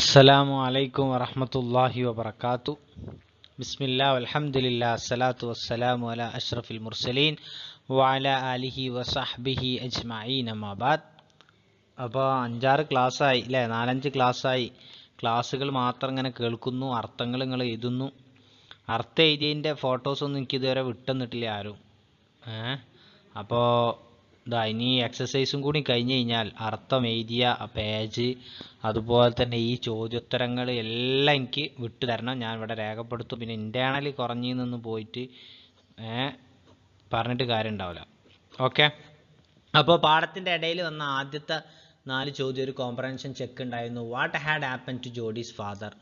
അസ്സലാമു അലൈക്കും വറഹ്മത്തുള്ളാഹി വബറകാതു. ബിസ്മില്ലാ വൽഹംദുലില്ലാ അസ്സലാത്തു വസ്സലാമു അലാ അഷ്റഫിൽ മുർസലീൻ വഅലാ ആലിഹി വസഹ്ബിഹി അജ്മഈൻ അമ്മാ ബഅദ്. അപ്പോൾ 5-6 ക്ലാസ്സായി അല്ലേ, 4-5 ക്ലാസ്സായി. ക്ലാസ്സുകൾ മാത്രം ഇങ്ങനെ കേൾക്കുന്നു, അർത്ഥങ്ങൾ നിങ്ങൾ എഴുതുന്നു. അർത്ഥം എഴുതിയതിൻ്റെ ഫോട്ടോസൊന്നും എനിക്കിതുവരെ വിട്ടുതന്നിട്ടില്ല ആരും. അപ്പോൾ ഇനി എക്സസൈസും കൂടി കഴിഞ്ഞ് കഴിഞ്ഞാൽ അർത്ഥം എഴുതിയ പേജ്, അതുപോലെ തന്നെ ഈ ചോദ്യോത്തരങ്ങൾ എല്ലാം എനിക്ക് വിട്ടു തരണം. ഞാൻ ഇവിടെ രേഖപ്പെടുത്തും. പിന്നെ ഇൻറ്റേർണലി കുറഞ്ഞു നിന്ന് പോയിട്ട് പറഞ്ഞിട്ട് കാര്യം ഉണ്ടാവില്ല. ഓക്കെ. അപ്പോൾ പാഠത്തിൻ്റെ ഇടയിൽ വന്ന ആദ്യത്തെ 4 ചോദ്യം ഒരു കോംപ്രഹെൻഷൻ ചെക്ക് ഉണ്ടായിരുന്നു. What had happen to Jody's father?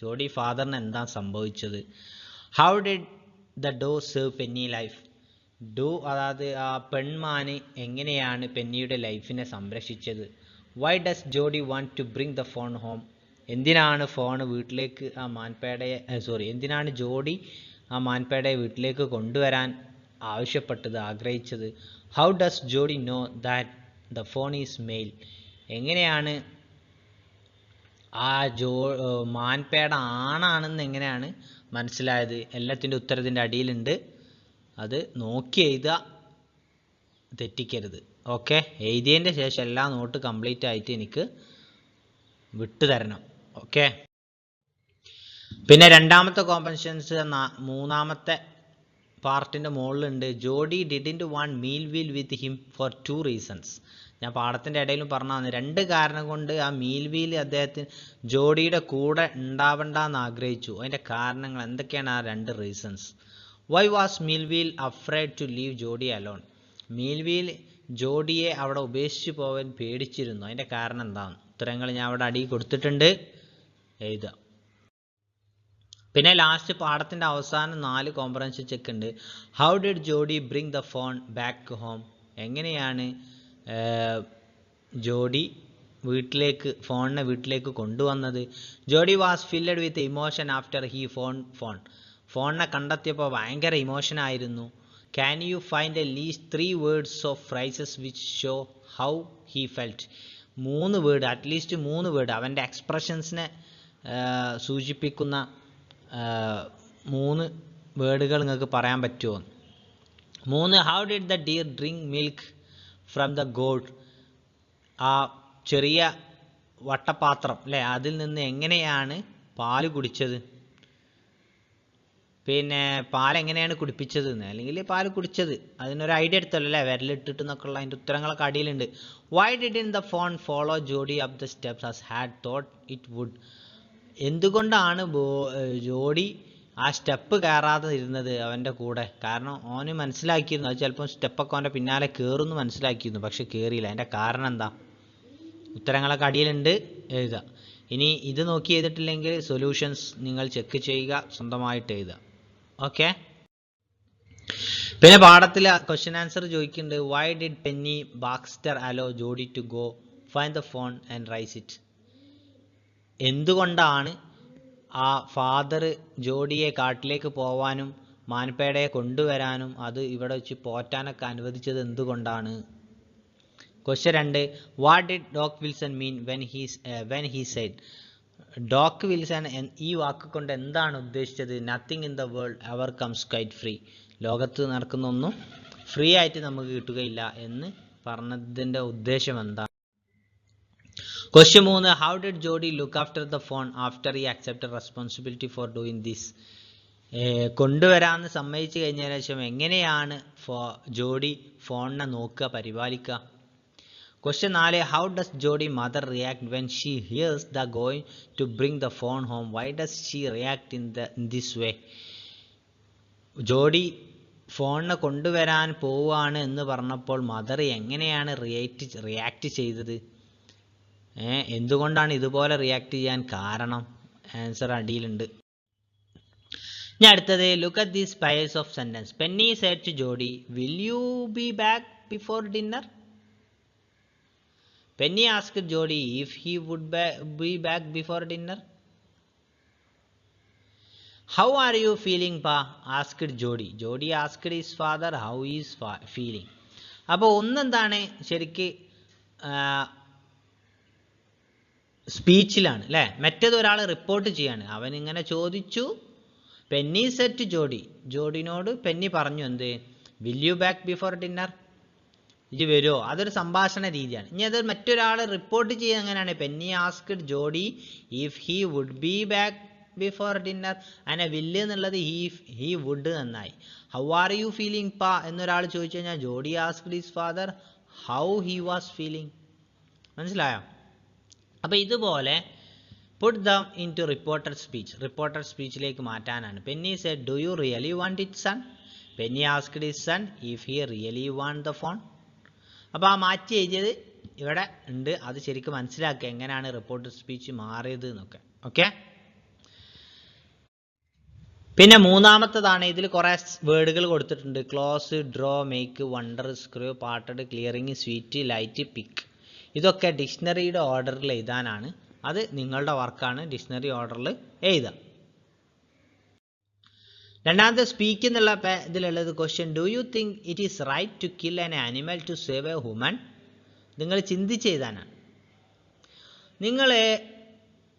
Jody ഫാദറിന് എന്താ സംഭവിച്ചത്? How did the doe save Penny life? ഡു അതായത് ആ പെൺമാന് എങ്ങനെയാണ് പെന്നിയുടെ ലൈഫിനെ സംരക്ഷിച്ചത്? Why does Jody want to bring the fawn home? എന്തിനാണ് ഫോൺ വീട്ടിലേക്ക് എന്തിനാണ് ജോഡി ആ മാൻപേടയെ വീട്ടിലേക്ക് കൊണ്ടുവരാൻ ആഗ്രഹിച്ചത്? How does Jody know that the fawn is male? എങ്ങനെയാണ് ആ മാൻപേട ആണാണെന്ന് എങ്ങനെയാണ് മനസ്സിലായത്? എല്ലാത്തിൻ്റെ ഉത്തരത്തിൻ്റെ അടിയിലുണ്ട്. അത് നോക്കി എഴുതുക, തെറ്റിക്കരുത്. ഓക്കെ. എഴുതിയതിൻ്റെ ശേഷം എല്ലാ നോട്ട് കംപ്ലീറ്റ് ആയിട്ട് എനിക്ക് വിട്ടു തരണം. ഓക്കെ. പിന്നെ രണ്ടാമത്തെ കോമ്പൻഷൻസ് 3-ാമത്തെ പാർട്ടിൻ്റെ മുകളിലുണ്ട്. ജോഡി didn't want meal wheel with him for 2 reasons. ഞാൻ പാഠത്തിൻ്റെ ഇടയിലും പറഞ്ഞതാണ്. 2 കാരണം കൊണ്ട് ആ മീൽ വീൽ അദ്ദേഹത്തിന് ജോഡിയുടെ കൂടെ ഉണ്ടാവണ്ടെന്ന് ആഗ്രഹിച്ചു. അതിൻ്റെ കാരണങ്ങൾ എന്തൊക്കെയാണ്? ആ 2 reasons. Why was Millwheel afraid to leave Jody alone? Millwheel ജോഡിയെ അവിടെ ഉപേക്ഷിച്ച് പോകാൻ പേടിച്ചിരുന്നു. അതിൻ്റെ കാരണം എന്താണ്? ഉത്തരങ്ങൾ ഞാൻ അവിടെ അടിയിൽ കൊടുത്തിട്ടുണ്ട്, എഴുതുക. പിന്നെ ലാസ്റ്റ് പാഠത്തിൻ്റെ അവസാനം 4 കോംപ്രഹെൻഷൻ ചെക്ക് ഉണ്ട്. How did Jody bring the fawn back home? എങ്ങനെയാണ് ജോഡി ഫോണിനെ വീട്ടിലേക്ക് കൊണ്ടുവന്നത്? Jody was filled with emotion after he ഫോണിനെ കണ്ടെത്തിയപ്പോൾ ഭയങ്കര ഇമോഷനായിരുന്നു. Can you find a least 3 words of phrases which show how he felt? 3 word, at least 3 word, അവൻ്റെ എക്സ്പ്രഷൻസിനെ സൂചിപ്പിക്കുന്ന 3 വേർഡുകൾ നിങ്ങൾക്ക് പറയാൻ പറ്റുമോ? 3. How did the deer drink milk from the gourd? ആ ചെറിയ വട്ടപാത്രം അല്ലേ, അതിൽ നിന്ന് എങ്ങനെയാണ് പാല് കുടിച്ചത്? പിന്നെ പാലെങ്ങനെയാണ് കുടിപ്പിച്ചത് അല്ലെങ്കിൽ പാല് കുടിച്ചത്, അതിനൊരു ഐഡിയ എടുത്തല്ലോ അല്ലേ, വിരലിട്ടിട്ട് എന്നൊക്കെയുള്ള അതിൻ്റെ ഉത്തരങ്ങളൊക്കെ അടിയിലുണ്ട്. Why didn't the fawn follow Jody up the steps as had thought it would? എന്തുകൊണ്ടാണ് ജോഡി ആ സ്റ്റെപ്പ് കയറാതെ ഇരുന്നത് അവൻ്റെ കൂടെ? കാരണം ഓന് മനസ്സിലാക്കിയിരുന്നു അത് ചിലപ്പോൾ സ്റ്റെപ്പൊക്കെ അവൻ്റെ പിന്നാലെ കയറുമെന്ന് മനസ്സിലാക്കിയിരുന്നു, പക്ഷെ കയറിയില്ല. അതിൻ്റെ കാരണം എന്താ? ഉത്തരങ്ങളൊക്കെ അടിയിലുണ്ട്, എഴുതുക. ഇനി ഇത് നോക്കി ചെയ്തിട്ടില്ലെങ്കിൽ സൊല്യൂഷൻസ് നിങ്ങൾ ചെക്ക് ചെയ്യുക, സ്വന്തമായിട്ട് എഴുതുക. ഓക്കെ. പിന്നെ പാഠത്തിൽ ക്വസ്റ്റ്യൻ ആൻസർ ചോദിക്കുന്നുണ്ട്. Why did Penny Baxter allow Jody to go find the fawn and raise it? എന്തുകൊണ്ടാണ് ആ ഫാദർ ജോഡിയെ കാട്ടിലേക്ക് പോവാനും മാൻപേടയെ കൊണ്ടുവരാനും അത് ഇവിടെ വെച്ച് പോറ്റാനൊക്കെ അനുവദിച്ചത് എന്തുകൊണ്ടാണ്? Question 2. What did doc Wilson mean when he said? Doc Wilson ഈ വാക്ക് കൊണ്ട് എന്താണ് ഉദ്ദേശിച്ചത്? Nothing in the world ever comes quite free. ലോകത്ത് നടക്കുന്ന ഒന്നും ഫ്രീ ആയിട്ട് നമുക്ക് കിട്ടുകയില്ല എന്ന് പറഞ്ഞതിൻ്റെ ഉദ്ദേശം എന്താണ്? Question 3. How did Jody look after the fawn after he accepted responsibility for doing this? കൊണ്ടുവരാമെന്ന് സമ്മതിച്ചു കഴിഞ്ഞതിന് ശേഷം എങ്ങനെയാണ് ജോഡി ഫോണിനെ നോക്കുക, പരിപാലിക്കുക? Question 4. How does Jody mother react when she hears the going to bring the fawn home? Why does she react in this way? Jody ഫോണിനെ കൊണ്ടുവരാൻ പോവുകയാണ് എന്ന് പറഞ്ഞപ്പോൾ മദർ എങ്ങനെയാണ് റിയാക്ട് ചെയ്തത്? എന്തുകൊണ്ടാണ് ഇതുപോലെ റിയാക്ട് ചെയ്യാൻ കാരണം? ആൻസർ അടിയിലുണ്ട്. ഇനി അടുത്തത്, look at these pairs of sentence. Penny said to Jody, will you be back before dinner? Penny asked Jody if he would be back before dinner. How are you feeling, Pa? asked Jody. Jody asked his father how he is feeling. അപ്പോൾ ഒന്നെന്താണ് ശരിക്ക് സ്പീച്ചിലാണ് അല്ലേ. മറ്റേത് ഒരാൾ report ചെയ്യാണ്. അവൻ ഇങ്ങനെ ചോദിച്ചു, Penny said to ജോഡി, ജോഡിനോട് പെന്നി പറഞ്ഞു എന്ത്, will you back before dinner, ഇത് വരുമോ. അതൊരു സംഭാഷണ രീതിയാണ്. ഇനി അത് മറ്റൊരാൾ റിപ്പോർട്ട് ചെയ്യുക എങ്ങനെയാണ്, Penny asked Jody if he would be back before dinner, അങ്ങനെ വില്ല് എന്നുള്ളത് ഹി വുഡ് നന്നായി. How are you feeling pa എന്നൊരാൾ ചോദിച്ചു കഴിഞ്ഞാൽ Jody asked his father how he was feeling. മനസ്സിലായോ? അപ്പോൾ ഇതുപോലെ put them into reporter speech, reporter സ്പീച്ചിലേക്ക് മാറ്റാനാണ്. Penny said do you really want it son, Penny asked his son if he really want the fawn. അപ്പോൾ ആ മാറ്റി എഴുതിയത് ഇവിടെ ഉണ്ട്. അത് ശരിക്കും മനസ്സിലാക്കുക എങ്ങനെയാണ് റിപ്പോർട്ടർ സ്പീച്ച് മാറിയത് എന്നൊക്കെ. ഓക്കെ. പിന്നെ മൂന്നാമത്തതാണ്, ഇതിൽ കുറേ വേർഡുകൾ കൊടുത്തിട്ടുണ്ട്. Close, draw, make, wonder, screw, parted, clearing, sweet, light, pick. ഇതൊക്കെ ഡിക്ഷണറിയുടെ ഓർഡറിൽ എഴുതാനാണ്. അത് നിങ്ങളുടെ വർക്കാണ്, ഡിക്ഷണറി ഓർഡറിൽ എഴുതാം. രണ്ടാമത്തെ സ്പീക്ക് എന്നുള്ള ഇതിലുള്ളത് question, do you think it is right to kill an animal to save a human. നിങ്ങൾ ചിന്തിച്ച് എഴുതാനാണ്.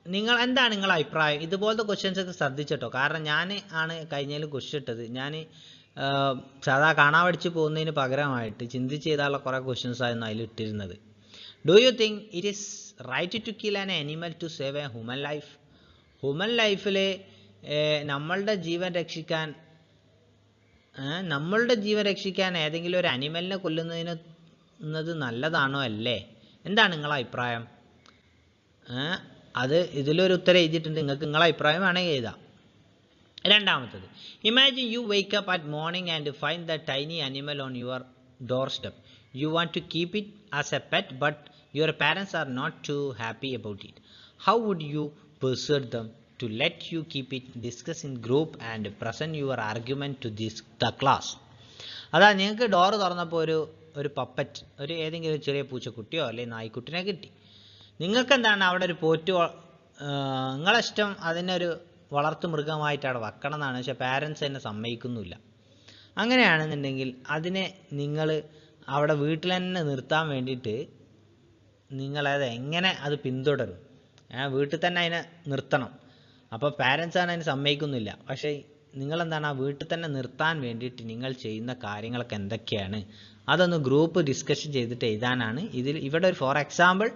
നിങ്ങൾ എന്താണ് നിങ്ങളുടെ അഭിപ്രായം? ഇതുപോലത്തെ ക്വസ്റ്റ്യൻസ് ഒക്കെ ശ്രദ്ധിച്ചിട്ടോ. കാരണം ഞാൻ ആണ് കഴിഞ്ഞാലും ക്വസ്റ്റ്യൻ ഇട്ടത്. ഞാൻ സാധാ കാണാൻ പഠിച്ച് പോകുന്നതിന് പകരമായിട്ട് ചിന്തിച്ച് ചെയ്താലുള്ള കുറേ ക്വസ്റ്റ്യൻസ് ആയിരുന്നു അതിൽ ഇട്ടിരുന്നത്. Do you think it is right to kill an animal to save a human life. Human ലൈഫിൽ നമ്മളുടെ ജീവൻ രക്ഷിക്കാൻ ഏതെങ്കിലും ഒരു അനിമലിനെ കൊല്ലുന്നത് നല്ലതാണോ അല്ലേ? എന്താണ് നിങ്ങളുടെ അഭിപ്രായം? അത് ഇതിലൊരു ഉത്തരം എഴുതിയിട്ടുണ്ട്. നിങ്ങൾക്ക് നിങ്ങളുടെ അഭിപ്രായം വേണമെങ്കിൽ എഴുതാം. രണ്ടാമത്തത്, imagine you wake up at morning and find the tiny animal on your door step. You want to keep it as a pet but your parents are not too happy about it. How would you persuade them to let you keep it, discuss in group and present your argument to the class. അതാ നിങ്ങൾക്ക് door തുറന്നപ്പോൾ ഒരു puppet, ഏതെങ്കിലും ഒരു ചെറിയ പൂച്ചക്കുട്ടിയോ അല്ലെങ്കിൽ നായ്ക്കുട്ടിനെ കിട്ടി. നിങ്ങൾക്ക് എന്താണ് അവിടെ ഒരു നിങ്ങളിഷ്ടം അതിനൊരു വളർത്തു മൃഗമായിട്ട് അവിടെ വെക്കണം എന്നാണ്. പക്ഷേ പാരൻസ് എന്നെ സമ്മതിക്കുന്നില്ല. അങ്ങനെയാണെന്നുണ്ടെങ്കിൽ അതിനെ നിങ്ങൾ അവിടെ വീട്ടിൽ തന്നെ നിർത്താൻ വേണ്ടിയിട്ട് നിങ്ങളത് എങ്ങനെ അത് പിന്തുടരും? വീട്ടിൽ തന്നെ അതിനെ നിർത്തണം. അപ്പോൾ പാരൻസാണ് അതിന് സമ്മതിക്കുന്നില്ല. പക്ഷേ നിങ്ങളെന്താണ് ആ വീട്ടിൽ തന്നെ നിർത്താൻ വേണ്ടിയിട്ട് നിങ്ങൾ ചെയ്യുന്ന കാര്യങ്ങളൊക്കെ എന്തൊക്കെയാണ്, അതൊന്ന് ഗ്രൂപ്പ് ഡിസ്കഷൻ ചെയ്തിട്ട് എഴുതാനാണ്. ഇവിടെ ഒരു ഫോർ എക്സാമ്പിൾ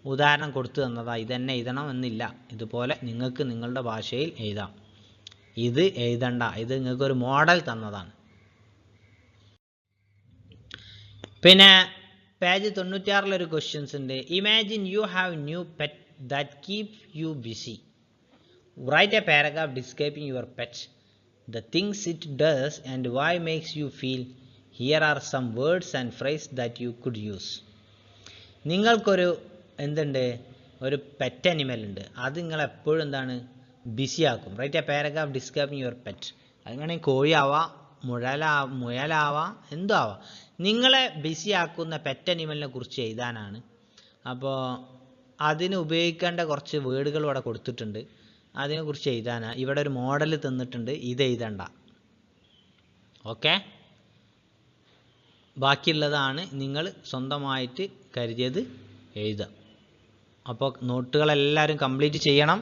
ഉദാഹരണം കൊടുത്തു തന്നതാണ്. ഇതന്നെ എഴുതണം എന്നില്ല. ഇതുപോലെ നിങ്ങൾക്ക് നിങ്ങളുടെ ഭാഷയിൽ എഴുതാം. ഇത് എഴുതണ്ട, ഇത് നിങ്ങൾക്കൊരു മോഡൽ തന്നതാണ്. പിന്നെ പേജ് 96 ക്വസ്റ്റ്യൻസ് ഉണ്ട്. Imagine you have new pet that keep you busy. Right a paragraph describing your pet, the things it does and why makes you feel. Here are some words and phrases that you could use. നിങ്ങൾക്കൊരു ഒരു pet animal ഉണ്ട്. അത് നിങ്ങളെപ്പോഴും എന്താണ് busy ആക്കും. Write a paragraph describing your pet. അതിനാണെങ്കിൽ കോഴിയാവാം, മുയലാവാം, എന്തോ ആവാം. നിങ്ങളെ ബിസി ആക്കുന്ന പെറ്റ് അനിമലിനെ കുറിച്ച് എഴുതാനാണ്. അപ്പോൾ അതിന് ഉപയോഗിക്കേണ്ട കുറച്ച് വേർഡുകൾ ഇവിടെ കൊടുത്തിട്ടുണ്ട്. അതിനെക്കുറിച്ച് എഴുതാനാണ്. ഇവിടെ ഒരു മോഡൽ തന്നിട്ടുണ്ട്. ഇത് എഴുതണ്ട. ഓക്കെ. ബാക്കിയുള്ളതാണ് നിങ്ങൾ സ്വന്തമായിട്ട് കരുതിയത് എഴുതുക. അപ്പോൾ നോട്ടുകളെല്ലാവരും കംപ്ലീറ്റ് ചെയ്യണം.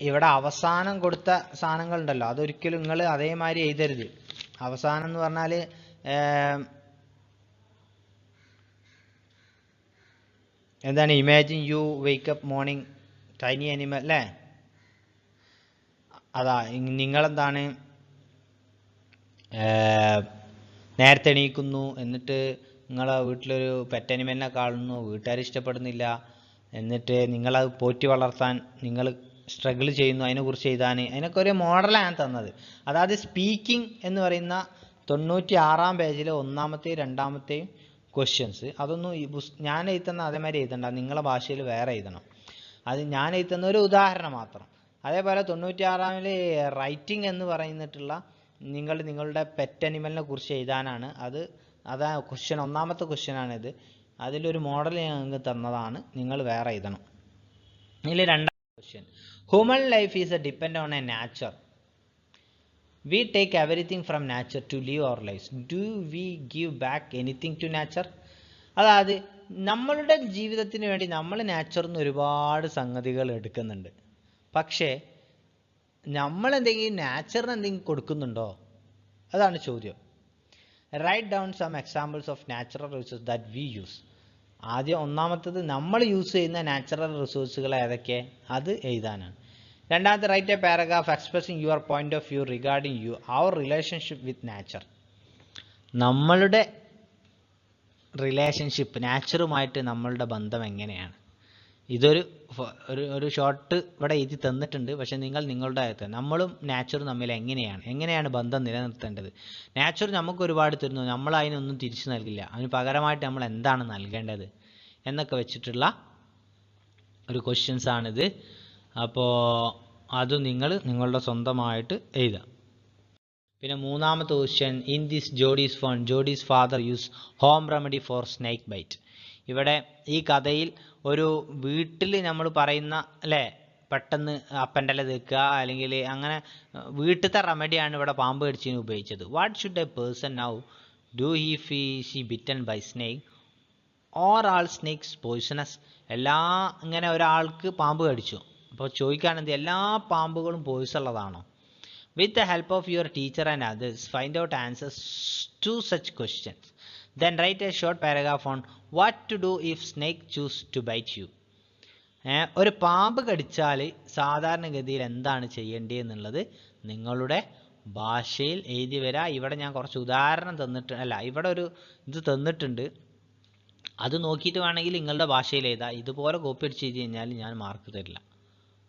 ഇവിടെ അവസാനം കൊടുത്ത സാധനങ്ങളുണ്ടല്ലോ, അതൊരിക്കലും നിങ്ങൾ അതേമാതിരി എഴുതരുത്. അവസാനം എന്ന് പറഞ്ഞാൽ എന്താണ്, imagine you wake up morning tiny animal അല്ലേ? അതാ നിങ്ങളെന്താണ് നേരത്തെ എണീക്കുന്നു, എന്നിട്ട് നിങ്ങളെ വീട്ടിലൊരു പെറ്റ് അനിമലിനെ കാണുന്നു, വീട്ടുകാർ ഇഷ്ടപ്പെടുന്നില്ല, എന്നിട്ട് നിങ്ങളത് പോറ്റി വളർത്താൻ നിങ്ങൾ സ്ട്രഗിൾ ചെയ്യുന്നു, അതിനെക്കുറിച്ച് എഴുതാൻ. അതിനൊക്കെ ഒരു മോഡലാണ് തന്നത്. അതായത് സ്പീക്കിംഗ് എന്ന് പറയുന്ന 96 പേജിലെ ഒന്നാമത്തെയും രണ്ടാമത്തെയും ക്വസ്റ്റ്യൻസ്. അതൊന്നും ഞാൻ എഴുതുന്ന അതേമാതിരി എഴുതണ്ട, നിങ്ങളെ ഭാഷയിൽ വേറെ എഴുതണം. അത് ഞാൻ എഴുതുന്ന ഒരു ഉദാഹരണം മാത്രം. അതേപോലെ 96 റൈറ്റിംഗ് എന്ന് പറയുന്നിട്ടുള്ള നിങ്ങളുടെ പെറ്റ് അനിമലിനെ കുറിച്ച് എഴുതാനാണ്. അതാ ക്വസ്റ്റ്യൻ, ഒന്നാമത്തെ ക്വസ്റ്റ്യനാണിത്. അതിലൊരു മോഡൽ ഞങ്ങൾക്ക് തന്നതാണ്, നിങ്ങൾ വേറെ എഴുതണം. ഇതിൽ രണ്ടാമത്തെ question, human life is A depend on A nature. We take everything from nature to live our lives. Do we give back anything to nature? അതായത് നമ്മളുടെ ജീവിതത്തിന് വേണ്ടി നമ്മൾ നാച്ചറിൽ നിന്ന് ഒരുപാട് സംഗതികൾ എടുക്കുന്നുണ്ട്. പക്ഷേ നമ്മൾ നാച്ചറിന് എന്തെങ്കിലും കൊടുക്കുന്നുണ്ടോ? അതാണ് ചോദ്യം. Write down some examples of natural resource that we use. ആദ്യം ഒന്നാമത്തത് നമ്മൾ യൂസ് ചെയ്യുന്ന നാച്ചുറൽ റിസോഴ്സുകൾ ഏതൊക്കെ അത് എഴുതാനാണ്. രണ്ടാമത്തെ write a paragraph expressing your point of view regarding our relationship with nature. നമ്മളുടെ റിലേഷൻഷിപ്പ് നാച്ചറുമായിട്ട് നമ്മളുടെ ബന്ധം എങ്ങനെയാണ്? ഇതൊരു ഒരു ഷോർട്ട് ഇവിടെ എഴുതി തന്നിട്ടുണ്ട്. പക്ഷെ നിങ്ങളുടെ നമ്മളും നാച്ചറും തമ്മിൽ എങ്ങനെയാണ് ബന്ധം നിലനിർത്തേണ്ടത്? നാച്ചർ നമുക്ക് ഒരുപാട് തരുന്നു, നമ്മൾ അതിനൊന്നും തിരിച്ചു നൽകില്ല, അതിന് പകരമായിട്ട് നമ്മൾ എന്താണ് നൽകേണ്ടത് എന്നൊക്കെ വെച്ചിട്ടുള്ള ഒരു ക്വസ്റ്റ്യൻസ് ആണിത്. അപ്പോൾ അത് നിങ്ങളുടെ സ്വന്തമായിട്ട് എഴുതാം. പിന്നെ മൂന്നാമത്തെ question, in this Jody's father use home remedy for snake bite. ഇവിടെ ഈ കഥയിൽ ഒരു വീട്ടിൽ നമ്മൾ പറയുന്ന അല്ലേ, പെട്ടെന്ന് അപ്പൻ്റെ ഇല തേക്കുക അല്ലെങ്കിൽ അങ്ങനെ വീട്ടിലത്തെ റെമഡിയാണ് ഇവിടെ പാമ്പ് കടിച്ചതിന് ഉപയോഗിച്ചത്. What should a person now do if she bitten by snake or all snakes poisonous? ഇങ്ങനെ ഒരാൾക്ക് പാമ്പ് കടിച്ചു, അപ്പോൾ ചോദിക്കുകയാണെങ്കിൽ എല്ലാ പാമ്പുകളും പോയ്സൺ ഉള്ളതാണോ? With the help of your teacher and others, find out answers to such questions. Then write a short paragraph on what to do if snake choose to bite you. ഒരു പാമ്പ് കടിച്ചാൽ സാധാരണഗതിയിൽ എന്താണ് ചെയ്യേണ്ടതെന്നുള്ളത് നിങ്ങളുടെ ഭാഷയിൽ എഴുതി വരാം. ഇവിടെ ഞാൻ കുറച്ച് ഉദാഹരണം ഇവിടെ ഒരു ഇത് തന്നിട്ടുണ്ട്, അത് നോക്കിയിട്ട് വേണമെങ്കിൽ നിങ്ങളുടെ ഭാഷയിൽ എഴുതാം. ഇതുപോലെ കോപ്പി അടിച്ച് എഴുതി കഴിഞ്ഞാൽ ഞാൻ മാർക്ക് തരില്ല.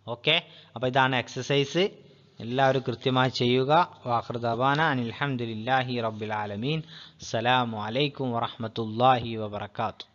ഓക്കെ, അപ്പോൾ ഇതാണ് എക്സസൈസ്. എല്ലാവരും കൃത്യമായി ചെയ്യുക. വാഖിർ ദഅവാന അനിൽ ഹംദുലില്ലാഹി റബ്ബിൽ ആലമീൻ. അസ്സലാമു അലൈക്കും വറഹ്മത്തുള്ളാഹി വബറകാതുഹു.